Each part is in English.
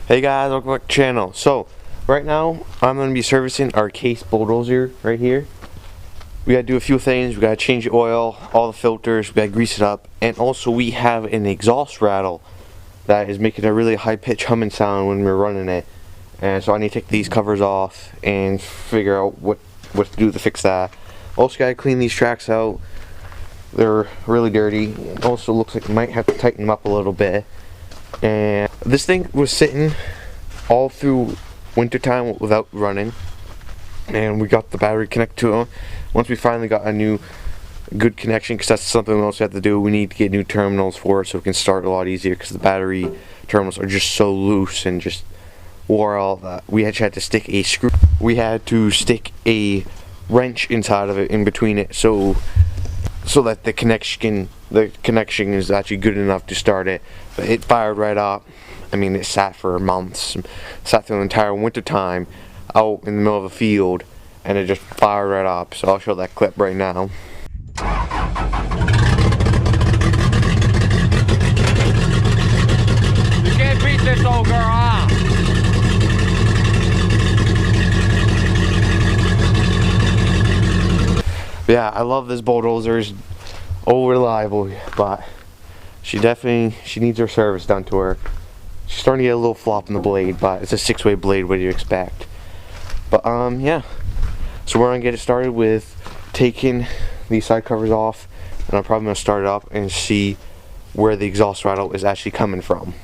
Hey guys, welcome back to the channel. So, right now, I'm going to be servicing our case Bulldozer right here. We got to do a few things. We got to change the oil, all the filters, we got to grease it up, and also we have an exhaust rattle that is making a really high-pitched humming sound when we're running it. And so I need to take these covers off and figure out what to do to fix that. Also got to clean these tracks out. They're really dirty. It also looks like we might have to tighten them up a little bit. And this thing was sitting all through wintertime without running, and we got the battery connected to it. Once we finally got a new good connection, because that's something we also have to do, we need to get new terminals for it so it can start a lot easier, because the battery terminals are just so loose and just wore all that. We had to stick a screw. We had to stick a wrench inside of it, in between it, so that the connection is actually good enough to start it. But it fired right up. I mean, it sat for months, sat through the entire winter time out in the middle of a field, and it just fired right up. So I'll show that clip right now. You can't beat this old girl, huh? Yeah, I love this Bulldozer. It's reliable, but she needs her service done to her. She's starting to get a little flop in the blade, but it's a 6-way blade. What do you expect? But yeah. So we're gonna get it started with taking these side covers off, and I'm probably gonna start it up and see where the exhaust rattle is actually coming from.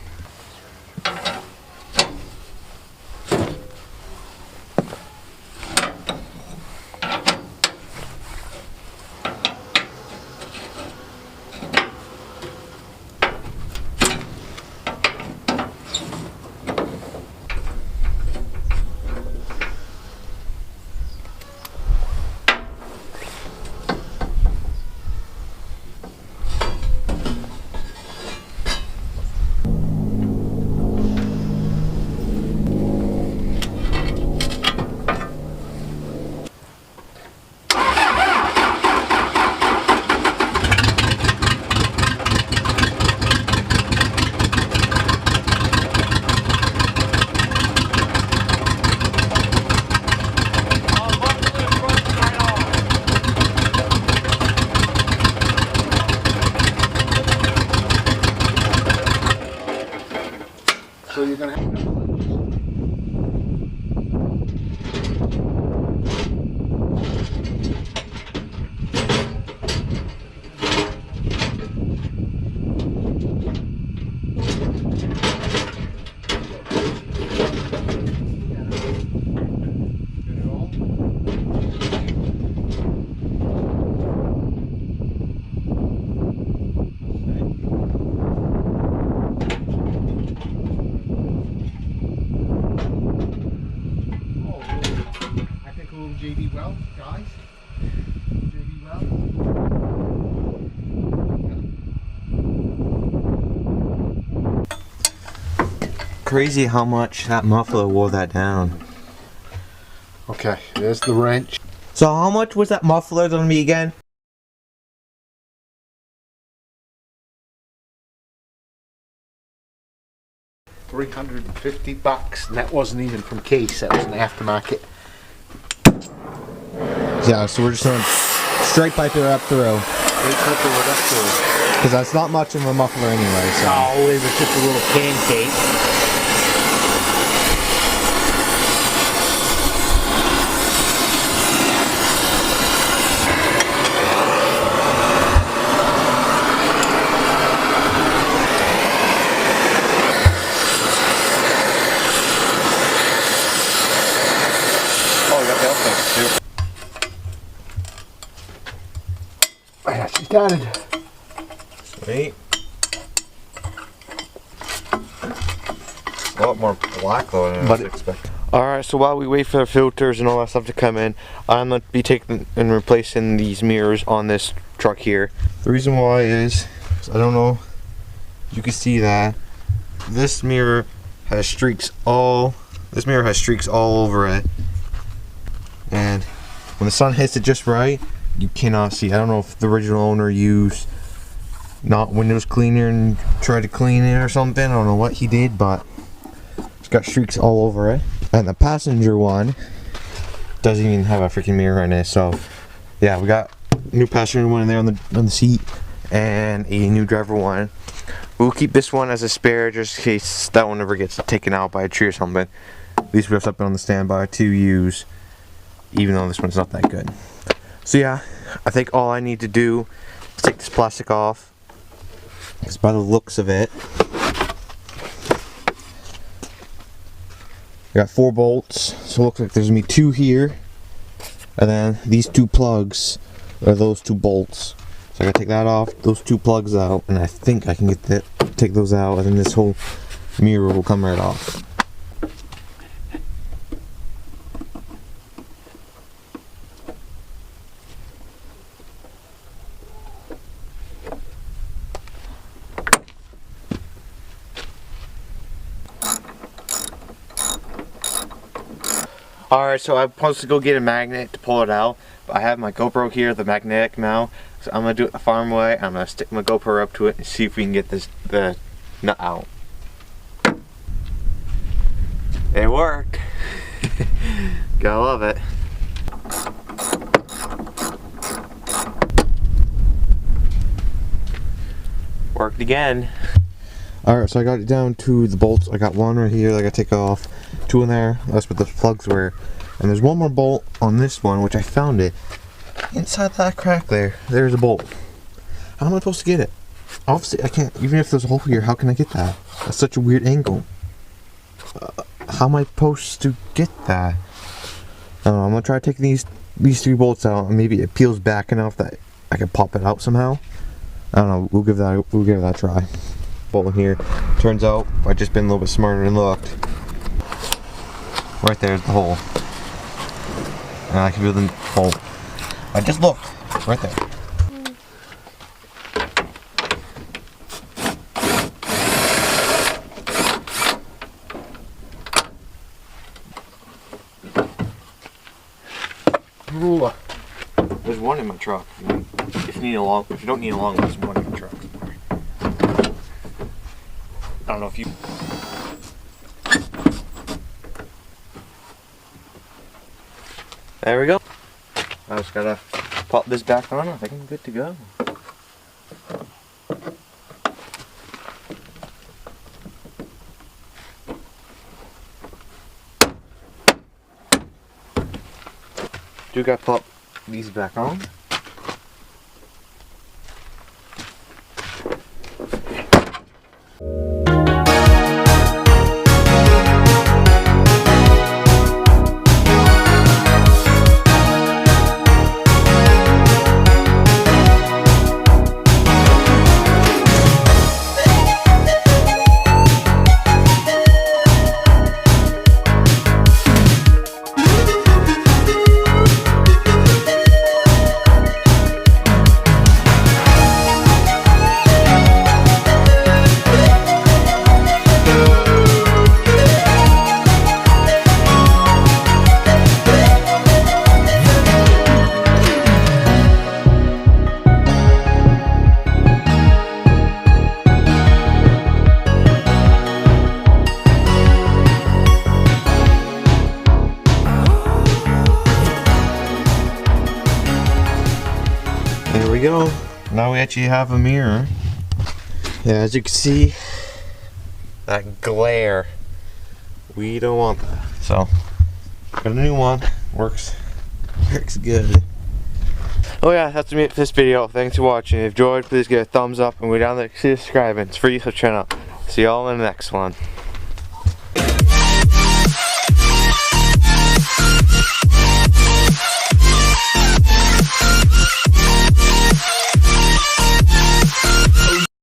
So you're gonna have JB well, guys. JB well. Crazy how much that muffler wore that down. Okay, there's the wrench. So how much was that muffler gonna be again? $350, and that wasn't even from Case, that was an aftermarket. Yeah, so we're just going to straight pipe it up through. Because that's not much of a muffler anyway, so. Oh, it was just a little pancake. Oh, you got the outfit too. Yeah, she started. Sweet. A lot more black though than I was expecting. Alright, so while we wait for the filters and all that stuff to come in, I'm going to be taking and replacing these mirrors on this truck here. The reason why is, I don't know if you can see that, this mirror has streaks all over it. And when the sun hits it just right, you cannot see. I don't know if the original owner used not windows cleaner and tried to clean it or something. I don't know what he did, but got streaks all over it. And the passenger one doesn't even have a freaking mirror in it. So yeah, we got new passenger one in there on the seat and a new driver one. We'll keep this one as a spare just in case that one ever gets taken out by a tree or something. At least we have something on the standby to use, even though this one's not that good. So yeah, I think all I need to do is take this plastic off, because by the looks of it, I got 4 bolts, so it looks like there's gonna be 2 here, and then these 2 plugs are those 2 bolts. So I gotta take that off, those 2 plugs out, and I think I can get that, take those out, and then this whole mirror will come right off. Alright, so I'm supposed to go get a magnet to pull it out, but I have my GoPro here, the magnetic now, so I'm going to do it the farm way. I'm going to stick my GoPro up to it and see if we can get the nut out. It worked! Gotta love it. Worked again. Alright, so I got it down to the bolts. I got 1 right here that I gotta take off, 2 in there, that's what the plugs were. And there's 1 more bolt on this one, which I found it inside that crack there. There's a bolt. How am I supposed to get it? Obviously, I can't, even if there's a hole here, how can I get that? That's such a weird angle. How am I supposed to get that? I don't know, I'm gonna try taking these 3 bolts out, and maybe it peels back enough that I can pop it out somehow. I don't know, we'll give that a try. Bolt in here. Turns out I've just been a little bit smarter and looked. Right there's the hole. And I can feel the bolt. I just looked. Right there. Ooh. There's 1 in my truck. If you don't need a long one, there's 1 in my truck. I don't know if you... There we go. I just gotta pop this back on. I think I'm good to go. Do gotta pop these back on. There we go. Now we actually have a mirror. Yeah, as you can see, that glare. We don't want that. So, got a new one. Works good. Oh yeah, that's me for this video. Thanks for watching. If you enjoyed, please give it a thumbs up and go down there to subscribe. It's free, so channel. See y'all in the next one.